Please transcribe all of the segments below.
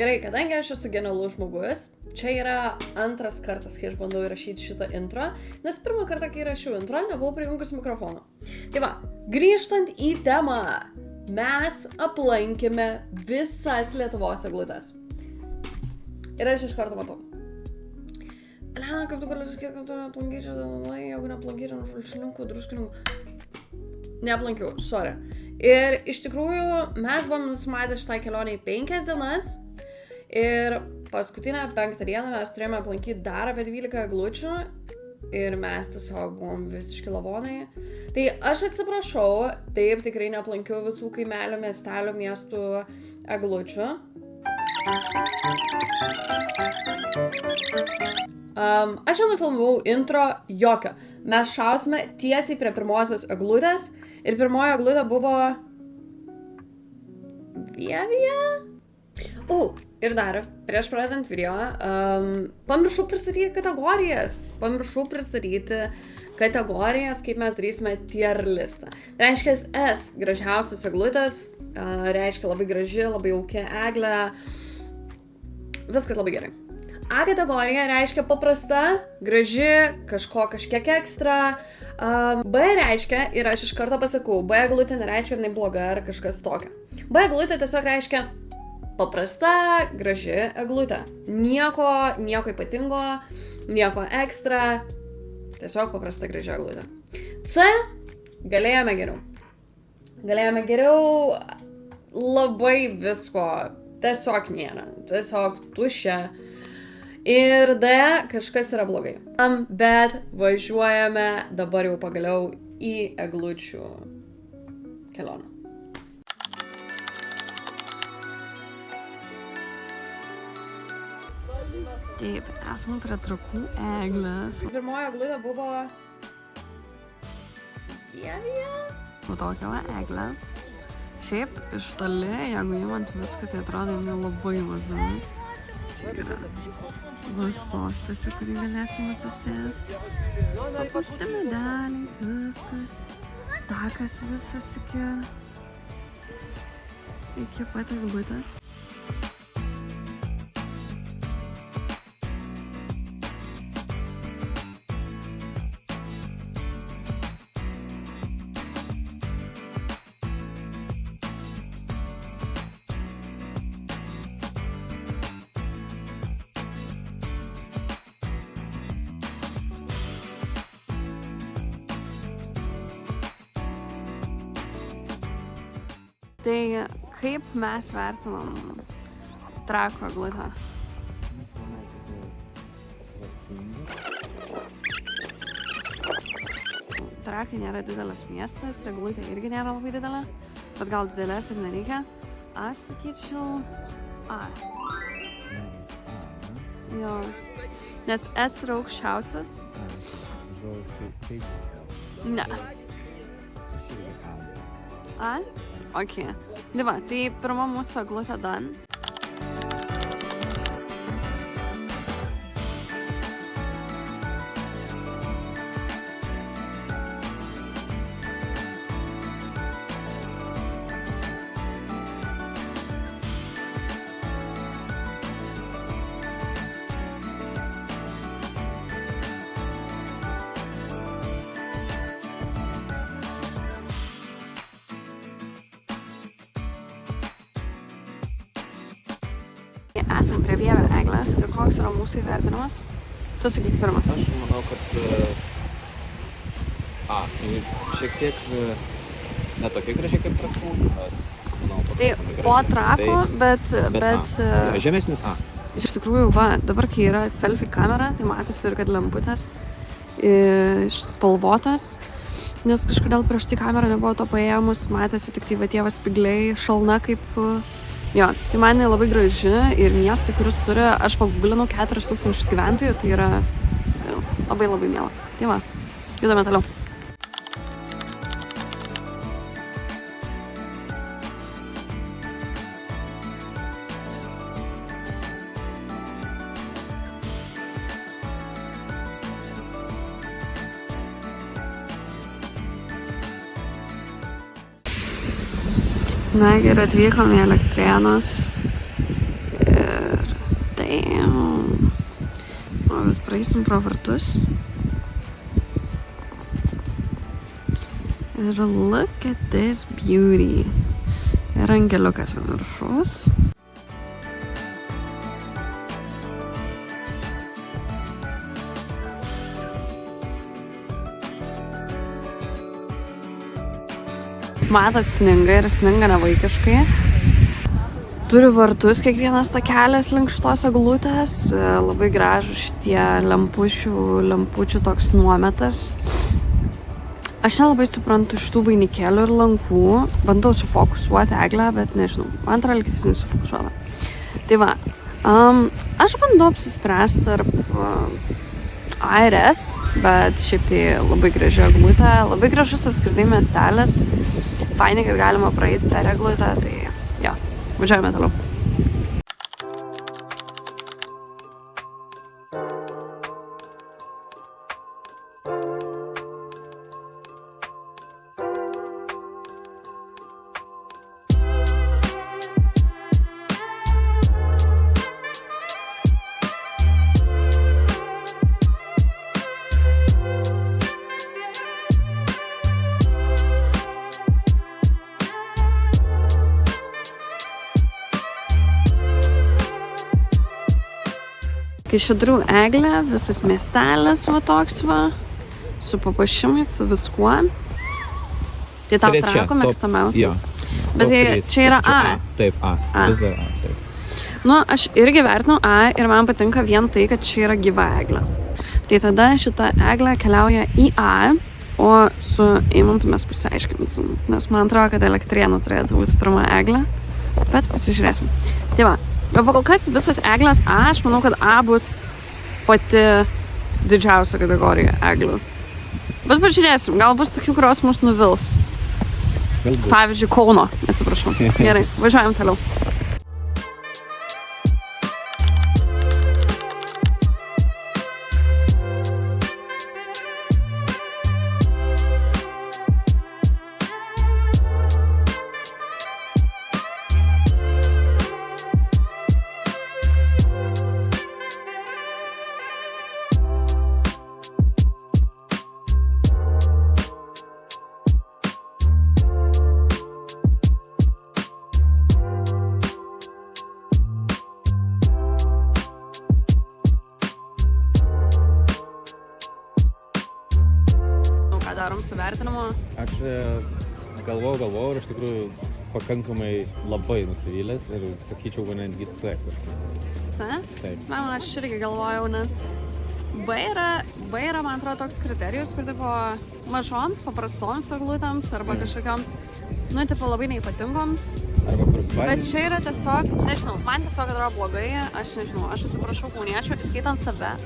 Gerai, kadangi aš esu genialus žmogus, čia yra antras kartas, kai aš bandau įrašyti šitą intro, nes pirmą kartą, kai įrašiau intro, nebuvau prijungus mikrofono. Tai va, grįžtant į temą, mes aplankėme visas Lietuvos eglutes. Ir aš iš karto matau. Elena, kaip tu gali sakyti, kad tu neaplankyčiau, jeigu neaplankyčiau žalčininkų, druskininkų. Neaplankiau, sorry. Ir iš tikrųjų mes buvom nusimatę šitai kelionei 5 dienas. Ir paskutinę 5 dieną mes turėjome aplankyti dar apie 12 eglučių. Ir mes tiesiog buvom visiški lavonai. Tai aš atsiprašau, taip tikrai neaplankiau visų kaimelių, miestelių, miestų eglučių. Aš jau nufilmavau intro jokio. Mes šausime tiesiai prie pirmosios eglutės. Ir pirmoji eglutė buvo... Vievija? Ir dar, prieš pradedant video, pamiršau pristatyti kategorijas, kaip mes darysime tier listą. Reiškia S, gražiausias eglutės, reiškia labai graži, labai jauki eglė, viskas labai gerai. A kategorija reiškia paprasta, graži, kažkiek ekstra. B reiškia, ir aš iš karto pasakau, B eglutė nereiškia, kad jinai bloga ar kažkas tokio. B eglutė tiesiog reiškia paprasta, graži eglutė. Nieko ypatingo, nieko ekstra, tiesiog paprasta, graži eglutė. C, galėjome geriau, labai visko, tiesiog nėra, tiesiog tuščia. Ir D, kažkas yra blogai. Bet važiuojame dabar jau pagaliau į eglučių kelionę. Taip, esame prie Trakų eglės. Pirmoji eglutė buvo... Vievija? Tokia va eglė. Šiaip iš toli, jeigu imant viską, tai atrodo jinai labai maža. Čia yra vasostas, į kurį galėsime atsisėsti. Paprasti medeliai, viskas. Takas visas iki pat eglutės. Tai kaip mes vertinam Trakų eglutę? Trakai nėra didelis miestas, eglutė irgi nėra labai didelė, bet gal didelės ir nereikia. Aš sakyčiau A. Jo. Nes S yra aukščiausias. Ne. A? Ok. Tai va, tai pirma mūsų eglutė done. Esam prie Vievio eglės ir koks yra mūsų įvertinimas? Tu sakyk pirmas. Aš manau, kad šiek tiek netokia gražiai kaip Trakų, bet manau, tai po Trakų, bet žemesnis A. Iš tikrųjų, va, dabar kai yra selfie kamera, tai matosi ir kad lemputės spalvotos, nes kažkodėl prieš tai kamera nebuvo to paėmus, matėsi tik tai va tie spygliai, šalna kaip... Jo, tai man labai graži ir miestai, kuris turi, aš paguglinau 4000 gyventojų, tai yra labai miela. Tai va, judame toliau. Na ir atvykom į Elektrėnus. Damn. O, bet praeisim pro vartus. Ir look at this beauty. Ir angeliukas ant viršaus. Matot, sninga ir sninga nevaikiškai. Turi vartus kiekvienas takelis link šitos eglutės. Labai gražu šitie lempučių toks nuometas. Aš nelabai suprantu šitų vainikėlių ir lankų. Bandau sufokusuoti eglę, bet nežinau. Man atrodo, lygtis nesufokusuota. Tai va, aš bandau apsispręsti tarp A ir S, bet šiaip tai labai graži eglutė. Labai gražus apskritai miestelis. Fainai, kad galima praeiti per eglutę, tai jo, važiuojame toliau. Kaišiadorių eglė, visas miestelis va toks va, su papuošimais, su viskuo. Tai tau Trakų mėgstamiausia. Jo. Bet tai čia yra A. Taip, A. Vis dar A, taip. Nu, aš irgi vertinu A ir man patinka vien tai, kad čia yra gyva eglė. Tai tada šita eglė keliauja į A, o su Eimantu mes pasiaiškinsim. Nes man atrodo, kad Elektrėnų turėtų būti pirma eglė. Bet pasižiūrėsim. Tai va. Bet kol kas visos eglės A, aš manau, kad A bus pati didžiausia kategorija eglių. Bet pažiūrėsim, gal bus tokių, kurios mus nuvils. Galbūt. Pavyzdžiui, Kauno, atsiprašau. Gerai, važiuojam toliau. Darom su vertinimu. Aš galvojau ir iš tikrųjų pakankamai labai nusivylęs ir sakyčiau, kad netgi C kažkaip. C? Taip. Mama, aš irgi galvojau, nes B yra, man atrodo, toks kriterijus, kur tipo mažoms, paprastoms eglutėms arba kažkokioms, nu, tipo labai neypatingoms. Arba kur Bet čia yra tiesiog, nežinau, man tiesiog atrodo blogai, aš nežinau, aš atsiprašau kauniečių, įskaitant save.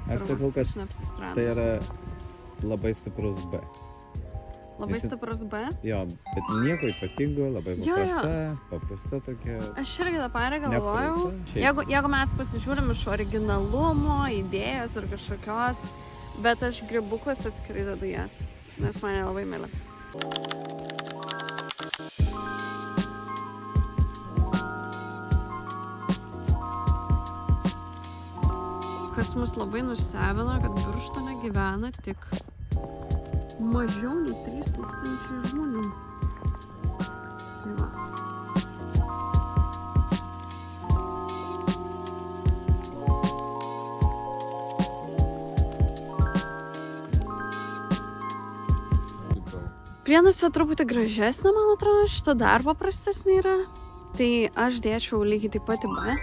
Aš sakau, kad tai yra labai stiprus B. Labai stiprus B? Jo, bet nieko ypatingo, labai paprasta tokia. Aš irgi tą parę galvojau. Jeigu mes pasižiūrim iš originalumo, idėjos ir kažkokios, bet aš grybukus atskirai dedu jas, nes mane labai myli. Kas mus labai nustebino, kad Birštone gyvena tik mažiau nei 3000 žmonių. Tai va. Prienuose truputį gražesnė, man atrodo, šita dar paprastesnė yra. Tai aš dėčiau lygiai taip pat į B.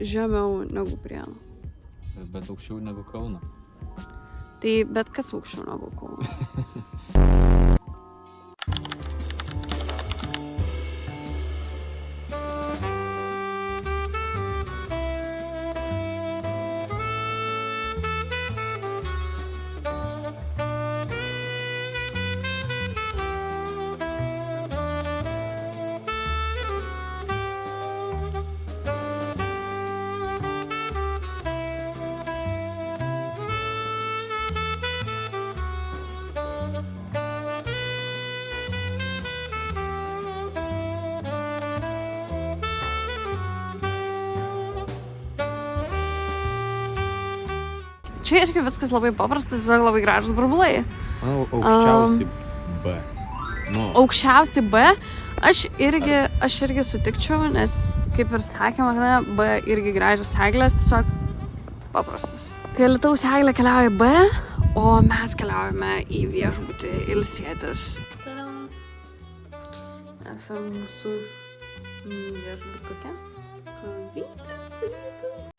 Žemiau negu Prienų. Bet aukščiau negu Kauno. Tai bet kas aukščiau negu Kauno. Čia irgi viskas labai paprastas, tiesiog labai gražus burbulai. Manau, aukščiausi B. Nu, Aukščiausi B, aš irgi sutikčiau, nes kaip ir sakėm, ar ne, B irgi gražios eglės, tiesiog paprastas. Tai Alytaus eglė keliauja B, o mes keliaujame į viešbutį ilsėtis. Tadam. Esam mūsų viešbutį kokia? Kavytės rytų.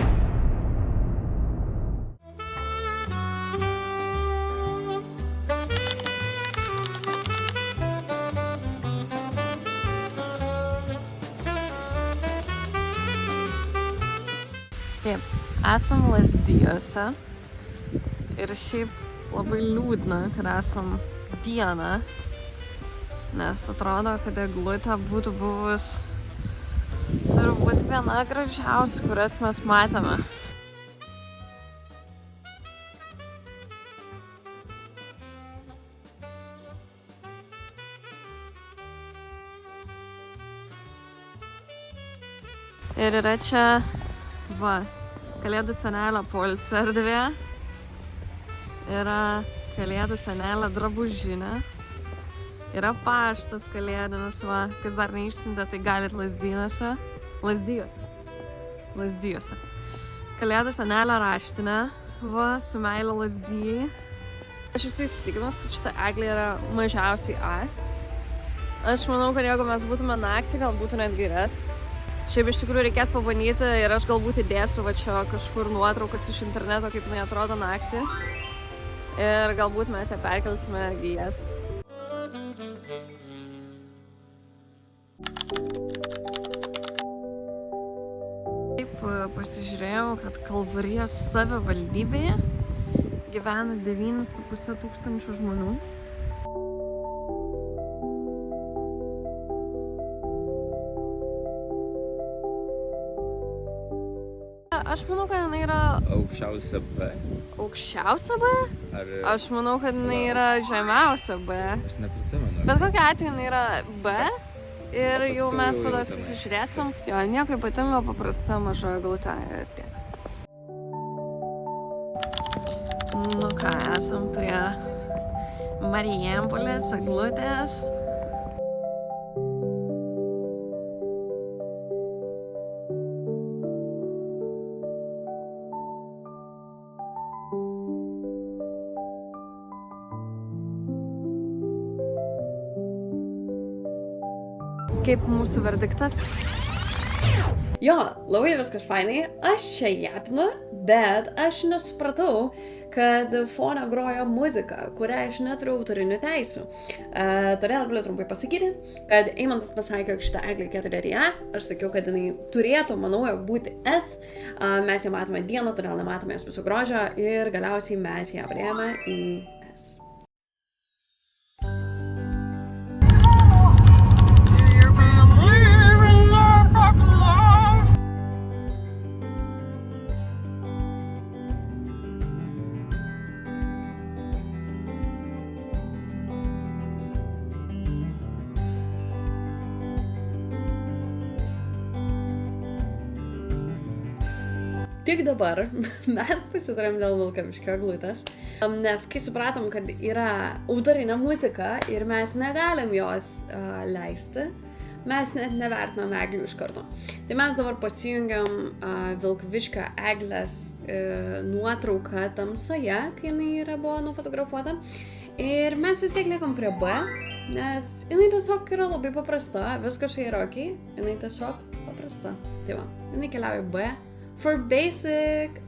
Taip, esam Lazdijuose ir šiaip labai liūdna, kad esam dieną, nes atrodo, kad eglutė būtų buvus turbūt viena gražiausių, kurias mes matėme. Ir yra čia Kalėdų senelio poilsio erdvė, yra Kalėdų senelio drabužinė, yra paštas kalėdinis, kas dar neišsiuntė, tai galit Lazdijuose. Kalėdų senelio raštinė, su meile Lazdijai. Aš esu įsitikinus, kad šita eglė yra mažiausiai A. Aš manau, kad jeigu mes būtume naktį, gal būtų net geres. Šiaip iš tikrųjų reikės pabandyti ir aš galbūt įdėsiu va čia kažkur nuotraukas iš interneto, kaip jinai atrodo naktį. Ir galbūt mes ją perkelsime netgi į jas. Taip, pasižiūrėjau, kad Kalvarijos savivaldybėje gyvena 9,5 tūkstančių žmonių. Aš manau, kad jinai yra... aukščiausia B. Aukščiausia B? Ar... Aš manau, kad jinai yra žemiausia B. Aš neprisimenu. Bet kokiu atveju jinai yra B. Ir jau mes tada susižiūrėsim. Jo, nieko ypatingo, paprasta maža eglutė ir tiek. Nu ką, esam prie Marijampolės eglutės. Kaip mūsų verdiktas? Jo, labai viskas fainai, aš čia japinu, bet aš nesupratau, kad fone grojo muzika, kurią aš neturiu autorinių teisių. Todėl galiu trumpai pasakyti, kad Eimantas pasakė, kad šitą eglę reikėtų dėti į A, aš sakiau, kad jinai turėtų, manau, jog būti S, mes ją matome dieną, todėl nematome jos viso grožio ir galiausiai mes ją priėmė į S. Tik dabar mes pasitarėm dėl Vilkaviškio eglutės, nes kai supratom, kad yra autorinė muzika ir mes negalim jos leisti, mes net nevertinam eglių iš karto. Tai mes dabar pasijungiam Vilkaviškio eglės nuotrauką tamsoje, kai jinai buvo nufotografuota. Ir mes vis tiek liekam prie B, nes jinai tiesiog yra labai paprasta, viskas čia yra ok, jinai tiesiog paprasta. Tai va, jinai keliauja B. For basic.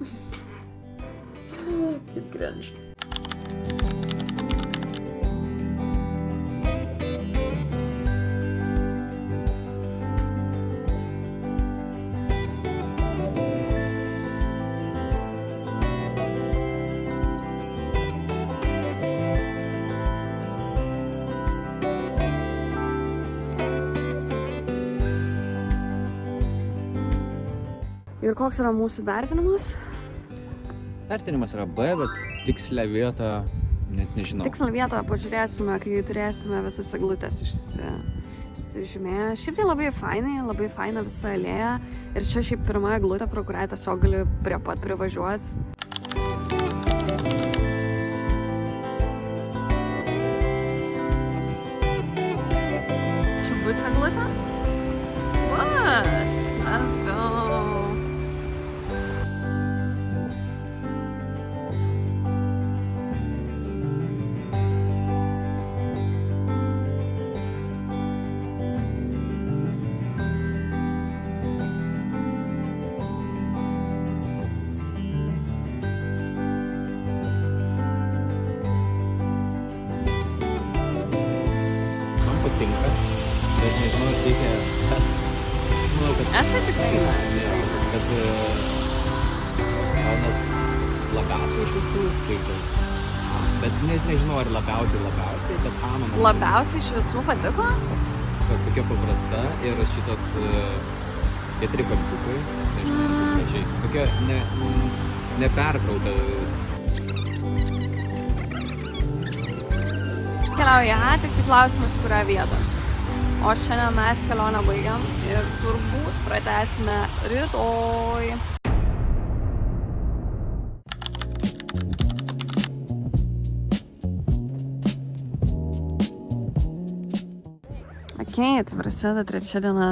Kaip cringe. Ir koks yra mūsų vertinimas? Vertinimas yra B, bet tikslę vietą net nežinau. Tikslę vietą pažiūrėsime, kai turėsime visas eglutės išsižymėję. Šiaip tai labai faina visa alėja. Ir čia šiaip pirma eglutė, pro kurią tiesiog gali prie pat privažiuoti. Čia bus eglutė? What? Let's go. Patinka, bet nežinau, reikia manau, kad... Esate tikrai ne. Kad gal net labiausiai iš visų, bet nežinau, ar labiausiai, bet manau... Labiausiai iš visų patiko? Tiesiog tokia paprasta ir šitos tie trikampiukai, nežinau, panašiai. Tokia neperkrauta. Keliauja, tik klausimas, kurią vietą. O šiandien mes kelionę baigiam ir turbūt pratęsime rytoj. Ok, tai prasideda trečia diena.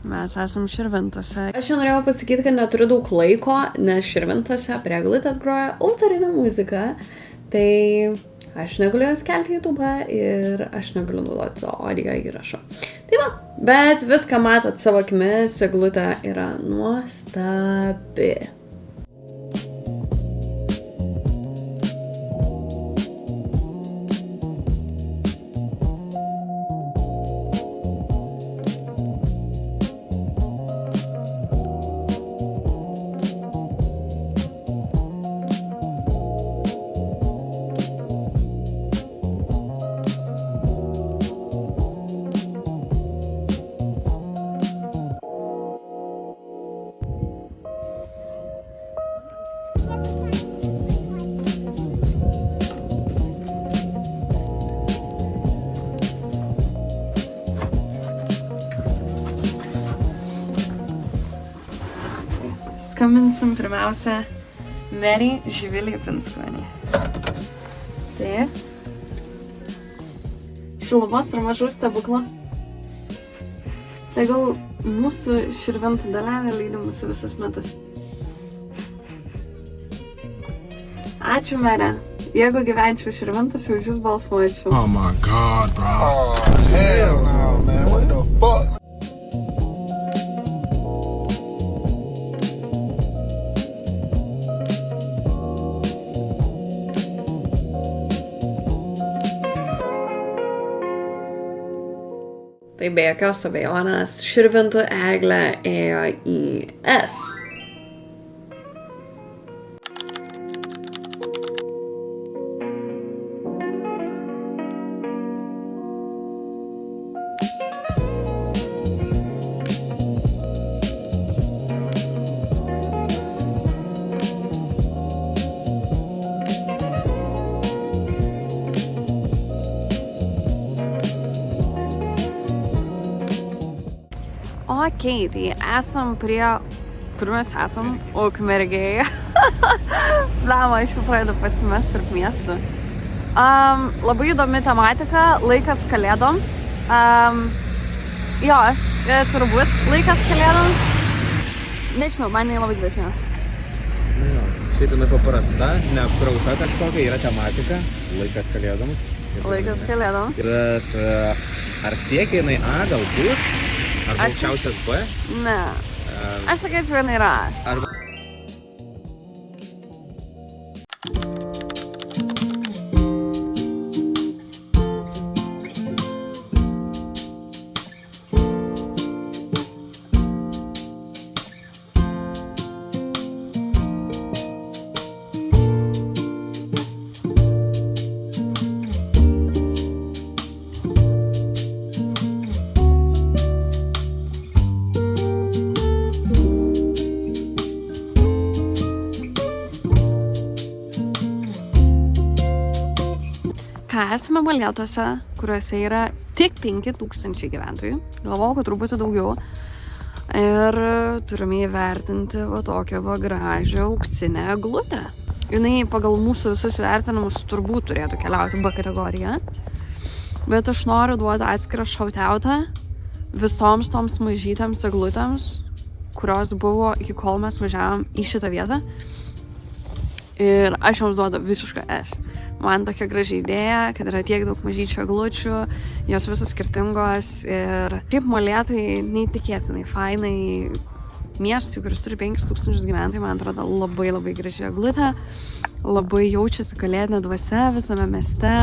Mes esam Širvintose. Aš jau norėjau pasakyti, kad neturiu daug laiko, nes Širvintose prie eglutės groja autorinė muzika. Tai aš negaliu jos kelti į YouTube ir aš negaliu naudoti to audio įrašo. Tai va, bet viską matot savo akimis, eglutė yra nuostabi. Skambinsim pirmiausia Merei Živilei Pinskuoniai. Taip. Šiluvos ir mažų stebuklų. Tai gal mūsų Širvintų dalelė lydi mūsų visus metus. Ačiū, Mere. Jeigu gyvenčiau Širvintas, jau jūs balsuočiau. Oh my god, bro. Oh, hell no, man. What the fuck? Tai be jokios abejonės Širvintų eglė ėjo į S. Ok, tai esam prie... Kur mes esam? Ukmergėje. Blema, aš jau pradedu pasimest tarp miestų. Labai įdomi tematika, laikas kalėdoms. Jo, turbūt laikas kalėdoms. Nežinau, man labai gražina. Šiaip jinai paprasta, neapkrauta kažkokia, yra tematika, laikas kalėdoms. Laikas kalėdoms. Ir ar siekia jinai A galbūt? Ar aukščiausias B? Ne. Aš sakyčiau, jinai yra A. Arba... ką, esame Molėtuose, kuriuose yra tik 5000 gyventojų. Galvojau, kad truputį daugiau. Ir turime įvertinti va tokią va gražią auksinę eglutę. Jinai pagal mūsų visus vertinimus turbūt turėtų keliauti B kategoriją. Bet aš noriu duoti atskirą šautiautą visoms toms mažytėms eglutėms, kurios buvo iki kol mes važiavom į šitą vietą. Ir aš joms duodu visišką S. Man tokia graži idėja, kad yra tiek daug mažyčių eglučių, jos visos skirtingos ir kaip Molėtai neįtikėtinai fainai miestui, kuris turi 5000 gyventojų, man atrodo labai labai graži eglutė, labai jaučiasi kalėdinė dvasia visame mieste.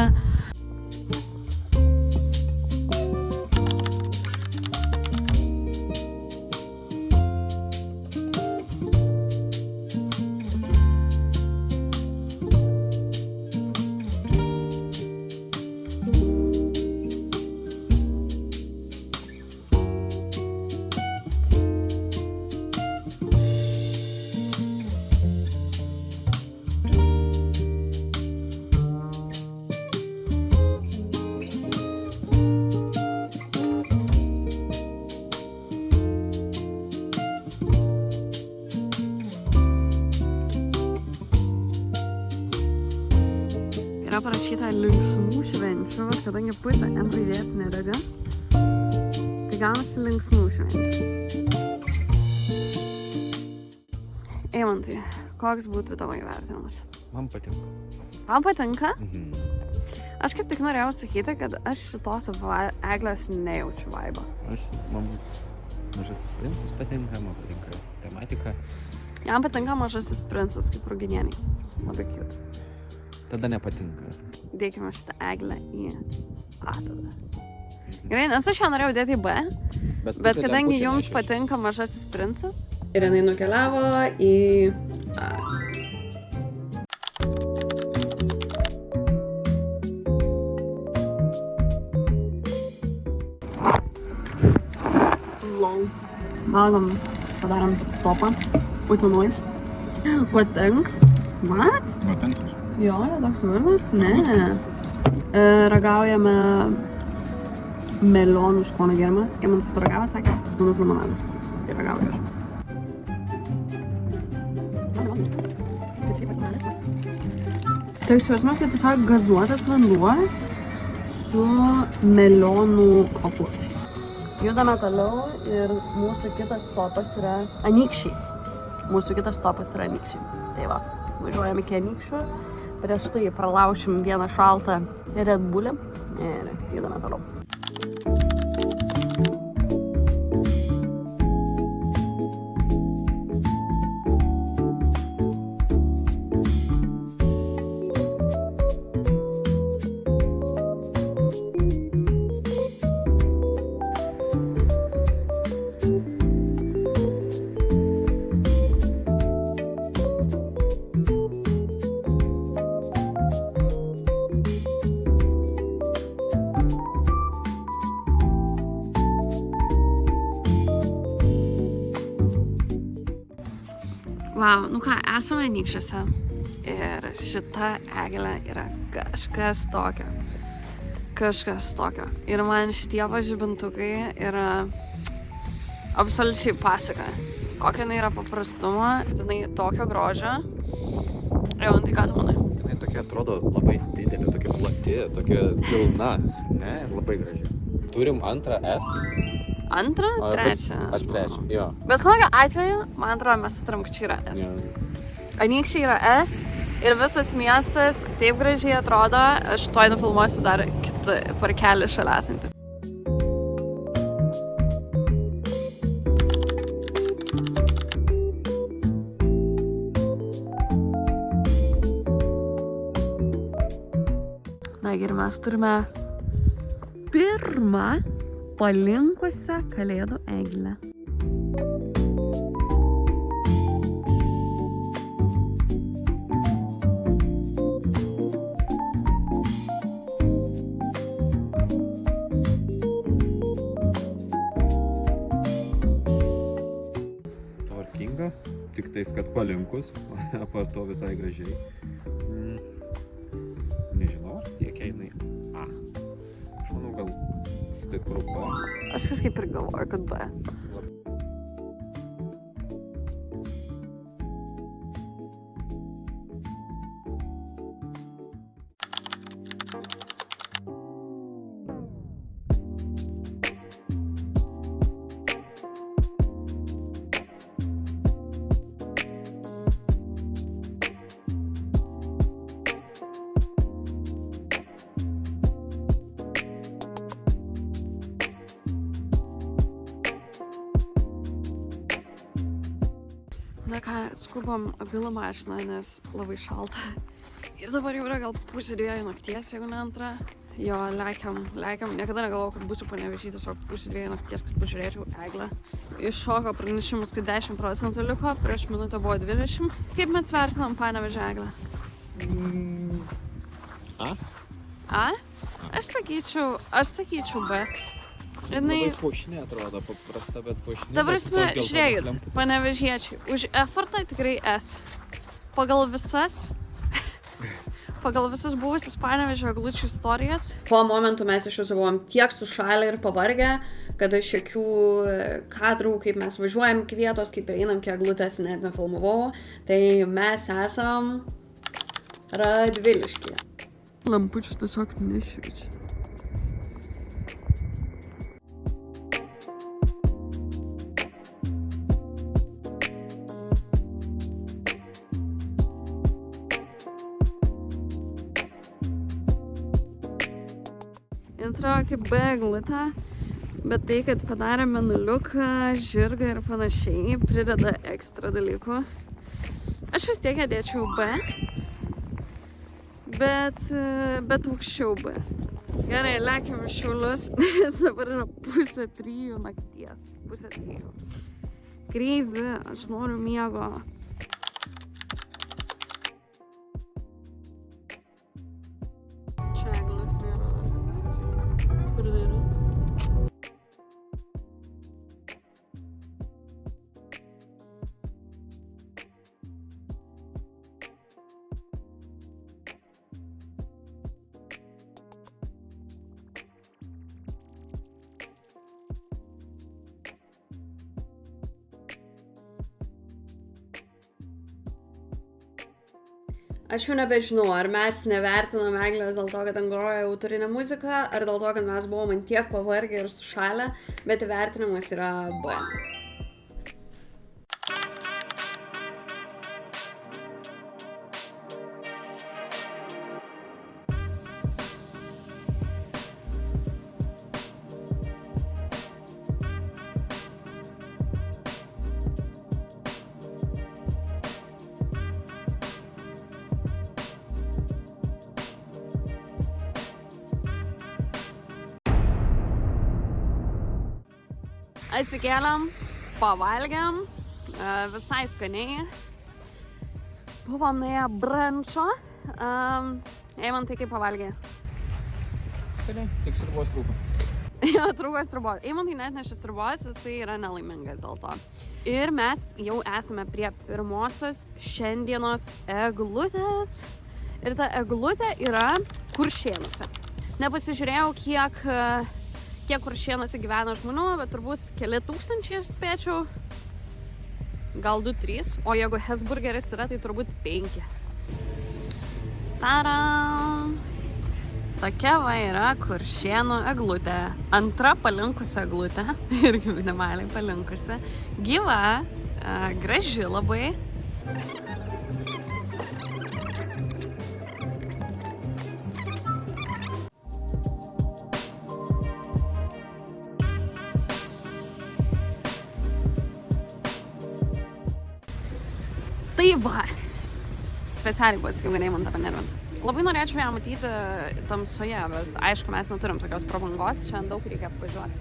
Yra parašyta linksmų švenčių, kadangi pusė M raidės nedega, tai gaunasi linksmų švenčių. Eimantai, koks būtų tavo įvertinimas? Man patinka. Man patinka? Aš kaip tik norėjau sakyti, kad aš šitos eglės nejaučiu vaibo. Man Mažasis princas patinka, man patinka tematika. Jam patinka Mažasis princas, kaip ruginieniai. Labai cute. Tada nepatinka. Dėkime šitą eglę į A tada. Gerai, nes aš ją norėjau dėti į B, bet kadangi jums patinka Mažasis princas. Ir jinai nukeliavo į A. Lol. Valgom, padarom stopą. Utenoj. Patinks. What? Patinkas. Jo, toks vardas? Ne. Ragaujame melionų skonio gėrimą. Eimantas paragavo, sakė, skanus limonadas. Tai ragauju aš. Tai išsiversimas, kad tiesiog gazuotas vanduo su melionų kvapu. Judame toliau ir mūsų kitas stopas yra Anykščiai. Tai va, važiuojame iki Anykščių. Prieš tai pralaušim vieną šaltą Red Bullį ir judame toliau. Wow, nu ką, esame Anykščiuose ir šita eglė yra kažkas tokio. Ir man šitie žibintukai yra absoliučiai pasaka. Kokia jinai yra paprastumo, jinai tokio grožio. Jau, tai ką tu manai? Jinai tokia atrodo labai didelė, tokia plati, tokia pilna, ne, labai graži. Turim antrą S. Antrą? Trečią? Aš trečią, jo. Bet kokiu atveju, man atrodo, mes sutaram, kad čia yra S. Anykščiai yra S ir visas miestas taip gražiai atrodo, aš tuoj nufilmuosiu dar kitą parkelį šalia esantį. Na ir mes turime pirmą palinkusią kalėdų eglę. Tvarkinga, tik tais, kad palinkus, apart to visai gražiai. Nežinau, ar siekia jinai tai kur B. Aš kažkaip ir galvoju, kad B. Na ką, skubam abilą mašiną, nes labai šalta. Ir dabar jau yra gal 1:30 nakties, jeigu ne 2. Jo, lekiam. Niekada negalvojau, kad būsiu Panevėžy, tiesiog 1:30 nakties, kad pažiūrėčiau Eglę. Iššoko pranešimas, kad 10% liko, prieš minutę buvo 20. Kaip mes vertinam Panevėžio Eglę? A? Aš sakyčiau B. Labai puošinė atrodo, paprasta, bet puošinė. Dabar žiūrėkit, panevėžiečiai, už effortą tikrai S. Pagal visas buvusias Panevėžio eglučių istorijas. Tuo momentu mes iš viso buvom tiek sušalę ir pavargę, kad aš jokių kadrų, kaip mes važiuojam iki vietos, kaip einam iki eglutės, net nefilmavau. Tai mes esam Radviliškyje. Lampučių tiesiog nešviečia. Atrodo kaip B eglutė, bet tai, kad padarėme nuliuką, žirgą ir panašiai, prideda ekstra dalykų. Aš vis tiek dėčiau B, bet aukščiau B. Gerai, lekiam į Šiaulius, dabar yra 2:30 nakties. 2:30. Crazy, aš noriu miego. Aš jau nebežinau, ar mes nevertinam Eglės dėl to, kad ten groja autorinė muzika, ar dėl to, kad mes buvom ant tiek pavargę ir sušalę, bet įvertinimas yra B. Atsikėlėm, pavalgėm, visai skaniai. Buvom nuėję brunčo. Eimantai, kaip pavalgė? Skaniai, tik sriubos trūko. Jo, trūko sriubos. Eimantai net nešė sriubos, jisai yra nelaimingas dėl to. Ir mes jau esame prie pirmosios šiandienos eglutės. Ir ta eglutė yra Kuršėnuose. Nepasižiūrėjau, kiek Kuršėnuose gyvena žmonių, bet turbūt keli tūkstančiai spėčiau. Gal 2-3, o jeigu Hesburgeris yra, tai turbūt 5. Tadam! Tokia va yra Kuršėnų eglutė. Antra palinkusi eglutė, irgi minimaliai palinkusi. Gyva, graži labai. Tai va, specialiai buvo sakiau, kad Eimantą panervint. Labai norėčiau ją matyti tamsoje, bet aišku, mes neturim tokios prabangos, šiandien daug reikia apvažiuoti.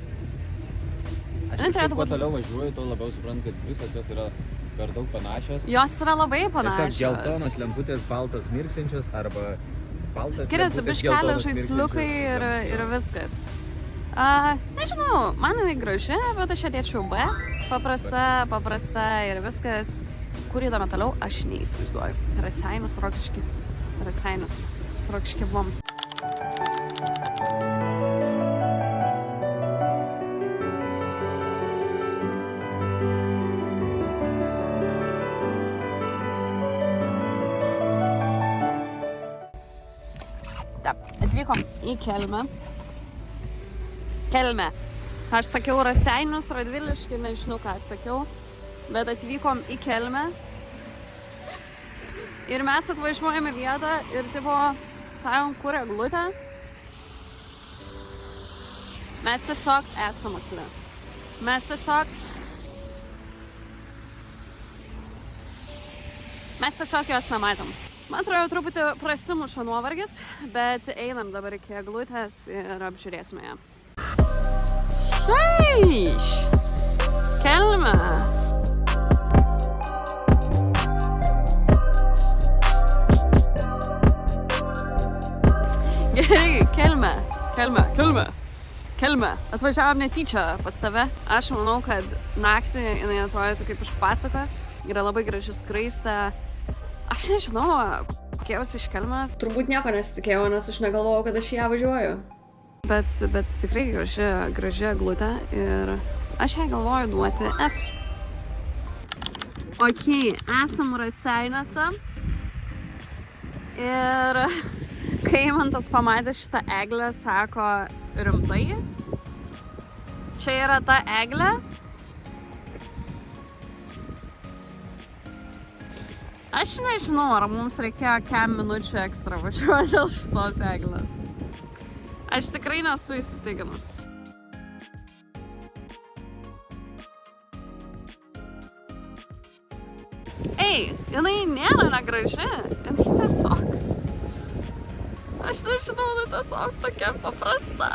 Kuo toliau važiuoju, tuo labiau suprantu, kad visos jos yra per daug panašios. Jos yra labai panašios. Tiesiog geltonos lemputės, baltas mirksinčios arba baltas skiriasi biškelio žaisliukai ir viskas. Nežinau, man jinai graži, bet aš ją dėčiau B. Paprasta ir viskas. Kur įdame toliau, aš neįsivaizduoju. Raseinius, Rokišky buvom. Taip, atvykom į Kelmę. Kelmę. Aš sakiau Raseinius, Radviliškį, nežinau ką aš sakiau, bet atvykom į Kelmę. Ir mes atvažiuojame vietą ir tipo, sakom, kur eglutė. Mes tiesiog esam akli. Mes tiesiog jos nematėm. Man atrodo, truputį prasimušo nuovargis, bet einam dabar iki eglutės ir apžiūrėsime ją. Šeiš! Kelmė! Gerai, Kelmė. Atvažiavom netyčia pas tave. Aš manau, kad naktį jinai atrodytų kaip iš pasakos. Yra labai graži skraistė. Aš nežinau, kokie jūs iš Kelmės. Turbūt nieko nesitikėjau, nes aš negalvojau, kad aš ją važiuoju. Bet tikrai graži eglutė ir aš ją galvoju duoti S. Ok, esam Raseiniuose. Ir kai Eimantas pamatė šitą eglę, sako, rimtai? Čia yra ta eglė? Aš nežinau, ar mums reikėjo kem minučių ekstra važiuoti dėl šitos eglės. Aš tikrai nesu įsitikinus. Ei, jinai nėra negraži, jinai tiesiog. Aš nežinau, jinai tiesiog tokia paprasta.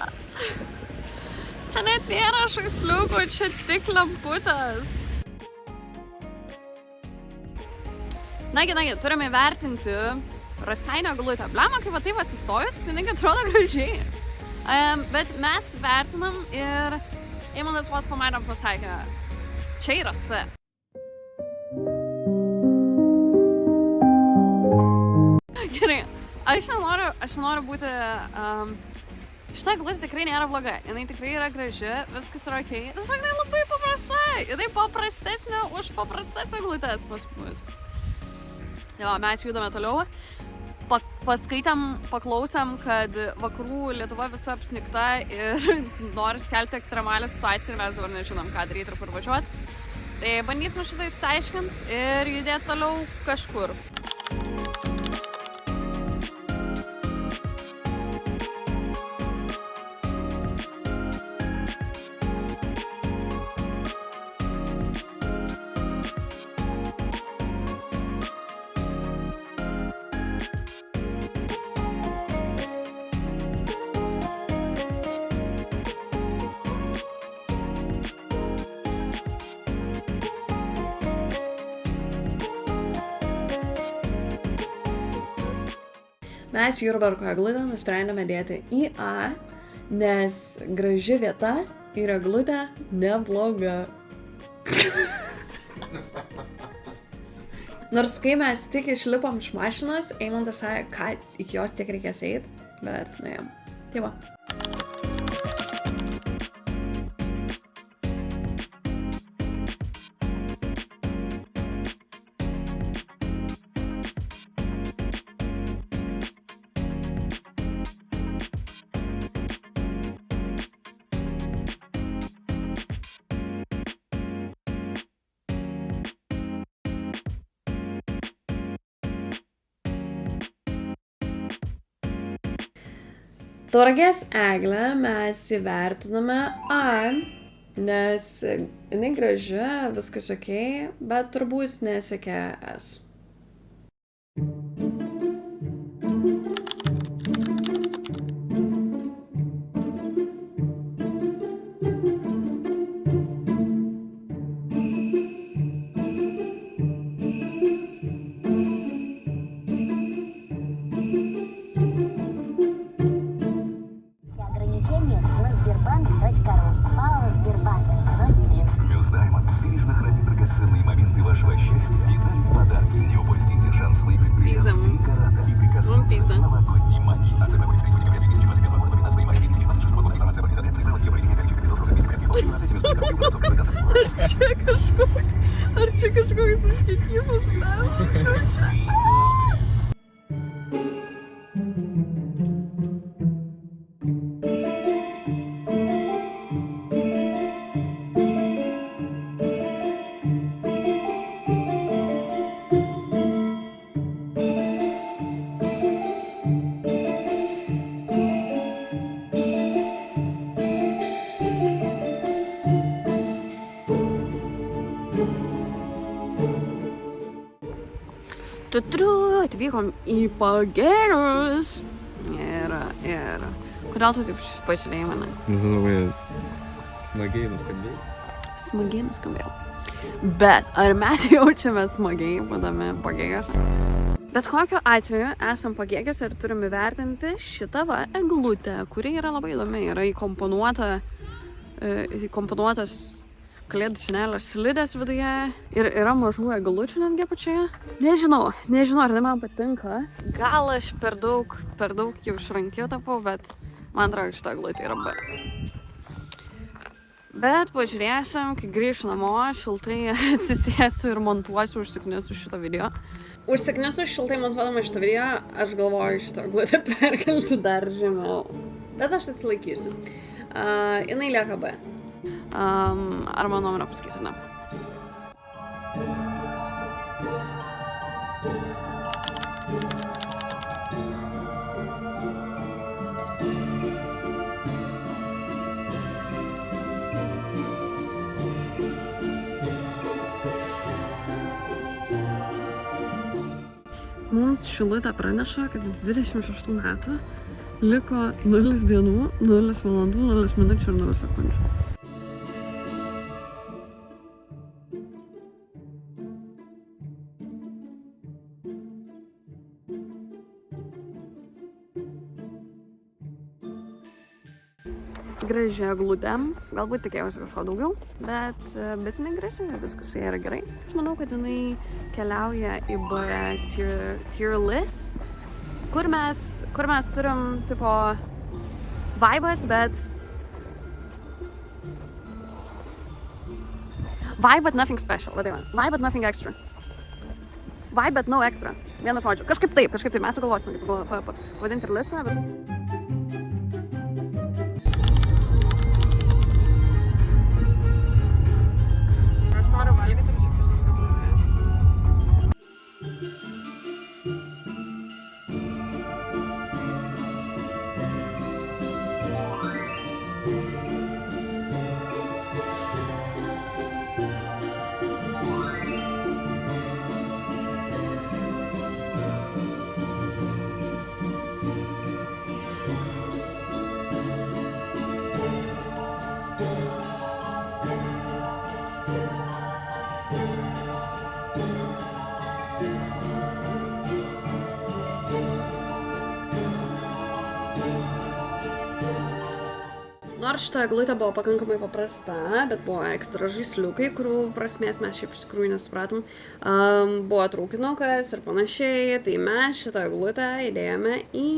Čia net nėra žaisliukų, čia tik lemputės. Nagi, turime įvertinti Raseinių eglutę. Blema, kaip va taip atsistojus, tai negi atrodo gražiai. Bet mes vertinam ir Eimantas vos pamatėm pasakė, čia yra C. Gerai, aš nenoriu būti... Šita eglutė tikrai nėra bloga, jinai tikrai yra graži, viskas yra okei. Tiesiog tai labai paprasta, jinai paprastesnė už paprastas eglutės pas mus. Jo, mes judame toliau. Paskaitėm, paklausėm, kad vakarų Lietuva visa apsnigta ir nori skelbti ekstremalią situaciją ir mes dabar nežinom, ką daryti ir kur važiuoti. Tai bandysim šitą išsiaiškinti ir judėti toliau kažkur. Mes Jurbarko eglutę nusprendėme dėti į A, nes graži vieta ir eglutė nebloga. Nors kai mes tik išlipom iš mašinos, Eimantas sakė, kad iki jos tiek reikės eit, bet nuėjom. Tai va. Tauragės eglę mes įvertiname A, nes jinai graži, viskas okei, bet turbūt nesiekia S. Ar čia kažkoks užkeikimas gali? atvykom į Pagėgius. Ir kodėl tu taip pažiūrėjai mane? Labai smagiai nuskambėjai. Smagiai nuskambėjau. Bet ar mes jaučiame smagiai, būdami Pagėgiuose? Bet kokiu atveju esam Pagėgiuose ir turim įvertinti šitą eglutę, kuri yra labai įdomi. Yra įkomponuotas kalėdų senelio slidės viduje ir yra mažų eglučių netgi apačioje. Nežinau, ar tai man patinka. Gal aš per daug jau šrankiu tapau, bet man atrodo, šitą eglutę yra B. Bet pažiūrėsim, kai grįšiu namo, šiltai atsisėsiu ir montuosiu, užsiknisiu šitą video. Užsiknisiu šiltai montuodama šitą video, aš galvoju šitą eglutę perkelti dar žemiau. Bet aš atsilaikysiu. Jinai lieka B. Ar mano nuomonę pasakysiu, ne? Mums Šilutė praneša, kad 26 metų liko 0 dienų, 0 valandų, 0 minučių ir 0 sekundžių. Graži eglutė, galbūt tikėjausi kažko daugiau, bet jinai graži, viskas su ja yra gerai. Aš manau, kad jinai keliauja į B tier list, kur mes turim tipo vibes, bet vibe but nothing special, vibe but nothing extra. Vibe but no extra. Vienu žodžiu. Kažkaip taip, mes sugalvosime, kaip pavadinti ir listą, bet... Nors šita eglutė buvo pakankamai paprasta, bet buvo ekstra žaisliukai, kurių prasmės mes šiaip iš tikrųjų nesupratom. Buvo traukinukas ir panašiai, tai mes šitą eglutę įdėjome į...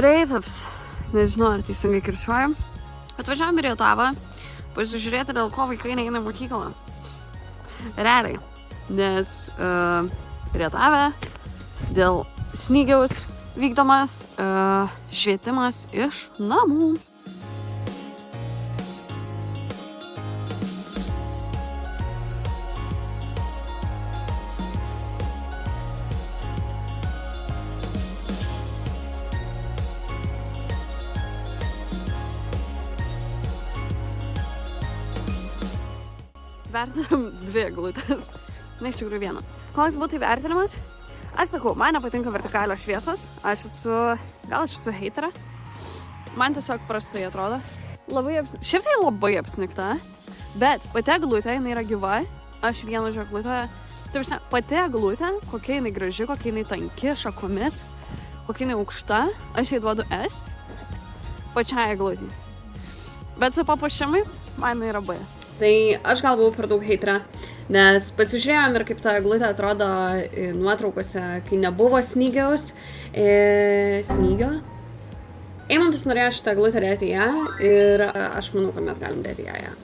Reitaps, nežinau, ar teisingai kirčiuojam. Atvažiavom į Rietavą, pasižiūrėti, dėl ko vaikai neina į mokyklą. Realiai, nes Rietave dėl Snygiaus vykdomas švietimas iš namų. Vertinam 2 eglutės. Na, iš tikrųjų 1. Koks būtų įvertinimas? Aš sakau, man nepatinka vertikalios šviesos. Gal aš esu haterė. Man tiesiog prastai atrodo. Šiaip tai labai apsnigta. Bet pati eglutė, jinai yra gyva. Aš vienu eglutę. Taip, pati eglutė, kokia jinai graži, kokia jinai tanki šakomis, kokia jinai aukšta. Aš jai duodu S. Pačiai eglutė. Bet su papuošimais, man jinai yra B. Tai aš gal buvau per daug haterė, nes pasižiūrėjom ir kaip ta eglutė atrodo nuotraukose, kai nebuvo Snygiaus. Snygio. Eimantas norėjo šitą eglutę dėti ją ir aš manau, kad mes galim dėti ją.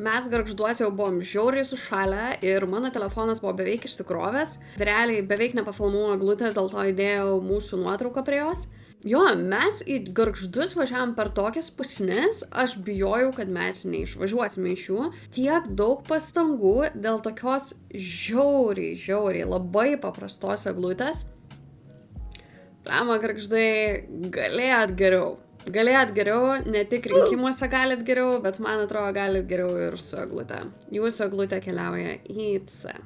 Mes Gargžduose jau buvom žiauriai sušalę ir mano telefonas buvo beveik išsikrovęs. Realiai beveik nepafilmuoju eglutės, dėl to įdėjau mūsų nuotrauką prie jos. Jo, mes į Gargždus važiavom per tokias pusnis, aš bijojau, kad mes neišvažiuosime iš jų. Tiek daug pastangų dėl tokios žiauriai, labai paprastos eglutės. Plama, Gargždai, galėjot geriau, ne tik rinkimuose galit geriau, bet man atrodo galit geriau ir su eglute. Jūsų eglutė keliauja į C.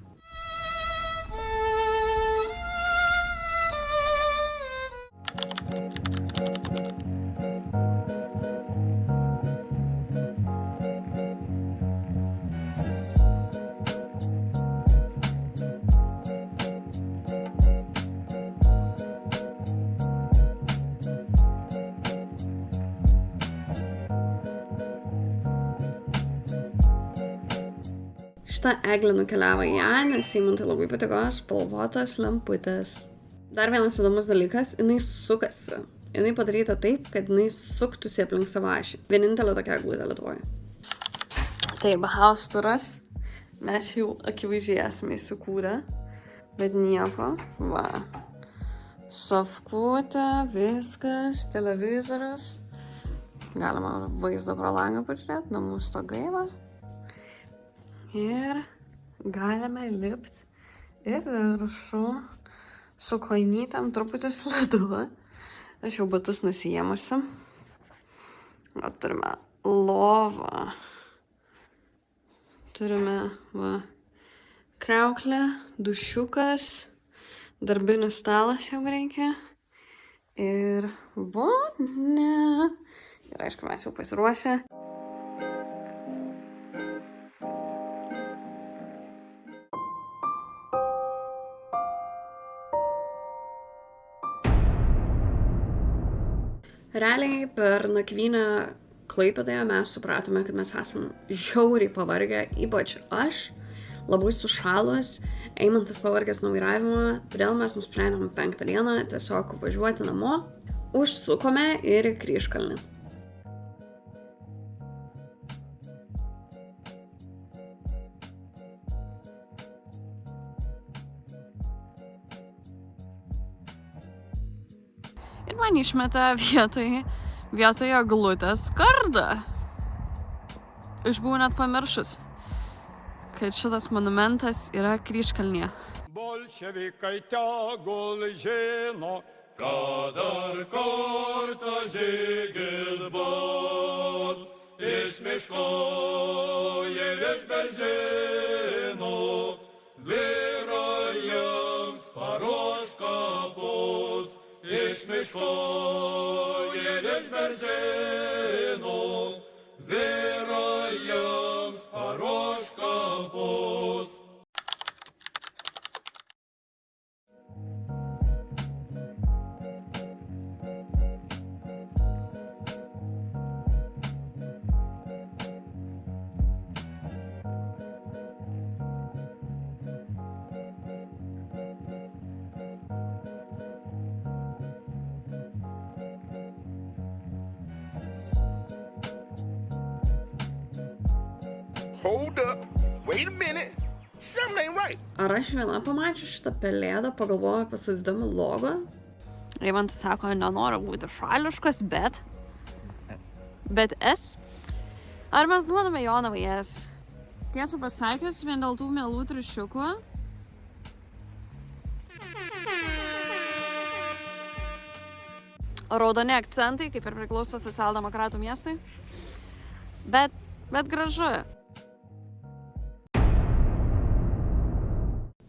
Šitą eglę nukeliavo į ją, nes Eimantui labai patiko spalvotas lemputės. Dar vienas įdomus dalykas, jinai sukasi. Jinai padaryta taip, kad jinai suktųsi aplink savo ašį. Vienintelė tokia eglutė Lietuvoje. Tai Bauhaus turas. Mes jau akivaizdžiai esame įsikūrę, bet nieko. Va. Sofkutė, viskas, televizorius. Galima vaizdą pro langą pažiūrėti, namų stogai va. Ir galime lipti į viršų su kojinytėm truputį slidu. Aš jau batus nusijėmusi. Turime lovą. Turime kriauklę, dušiukas, darbinis stalas jau reikia. Ir vonia. Ir aišku, mes jau pasiruošę. Realiai per nakvynę Klaipėdoje mes supratome, kad mes esam žiauriai pavargę, ypač aš, labai sušalus, Eimantas pavargęs nuo vairavimo, todėl mes nusprendėm 5 dieną tiesiog važiuoti namo, užsukome ir į Kryžkalnį. Ir man išmetė vietoje eglutės kardą. Aš buvau net pamiršus, kad šitas monumentas yra Kryžkalnyje. Bolševikai tegul žino, kad dar kartą žygis bus. Iš miško ir iš beržyno vyrajams paruoš kapus. Iš miško ir iš beržyno vyrajams paruoš kapus. Hold up. Wait a minute. Something ain't right. Ar aš viena pamačiau šitą pelėdą, pagalvojau apie susidami logo? Eimantas sako, nenoriu būti šališkas, bet S. Ar mes duodame Jonavai S? Tiesą pasakius, vien dėl tų mielų triušiukų. Raudoni akcentai, kaip ir priklauso socialdemokratų miestui. Bet gražu.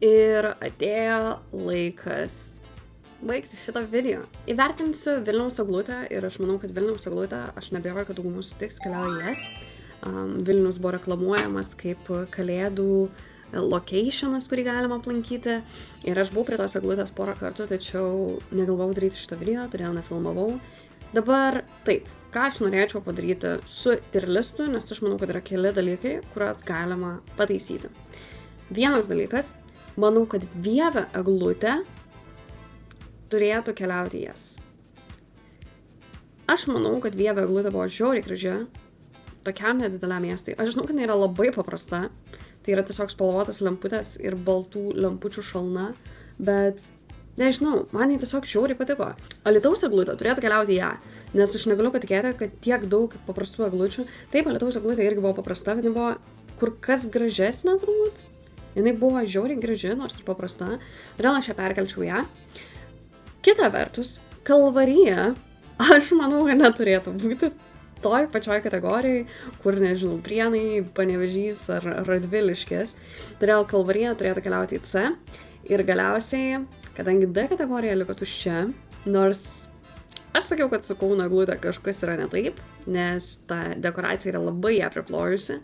Ir atėjo laikas baigti šitą video. Įvertinsiu Vilniaus eglutę ir aš manau, kad Vilniaus eglutę, aš neabejoju, kad daugumų sutiks, keliauja į jas. Vilnius buvo reklamuojamas kaip kalėdų locationas, kurį galima aplankyti. Ir aš buvau prie tos eglutės porą kartų, tačiau negalvojau daryti šitą video, todėl nefilmavau. Dabar taip, ką aš norėčiau padaryti su tirlistu, nes aš manau, kad yra keli dalykai, kuriuos galima pataisyti. Vienas dalykas, manau, kad Vievio eglutė turėtų keliauti į jas. Aš manau, kad Vievio eglutė buvo žiauriai graži, tokiam nedideliam miestui. Aš žinau, kad jinai yra labai paprasta. Tai yra tiesiog spalvotas lemputės ir baltų lempučių šalna. Bet nežinau, man jį tiesiog žiauriai patiko. Alytaus eglutė turėtų keliauti į ją. Nes aš negaliu patikėti, kad tiek daug paprastų eglučių. Taip, Alytaus eglutė irgi buvo paprasta, bet jinai buvo kur kas gražesnė turbūt. Jinai buvo žiauriai graži, nors ir paprasta. Todėl aš ją perkelčiau ją. Kita vertus, Kalvarija, aš manau, kad neturėtų būti toj pačioj kategorijai, kur, nežinau, Prienai, Panevėžys ar Radviliškis. Todėl Kalvarija turėtų keliauti į C. Ir galiausiai, kadangi D kategorija liko tuščia, nors aš sakiau, kad su Kauno eglutė kažkas yra ne taip, nes ta dekoracija yra labai ją priplojusi,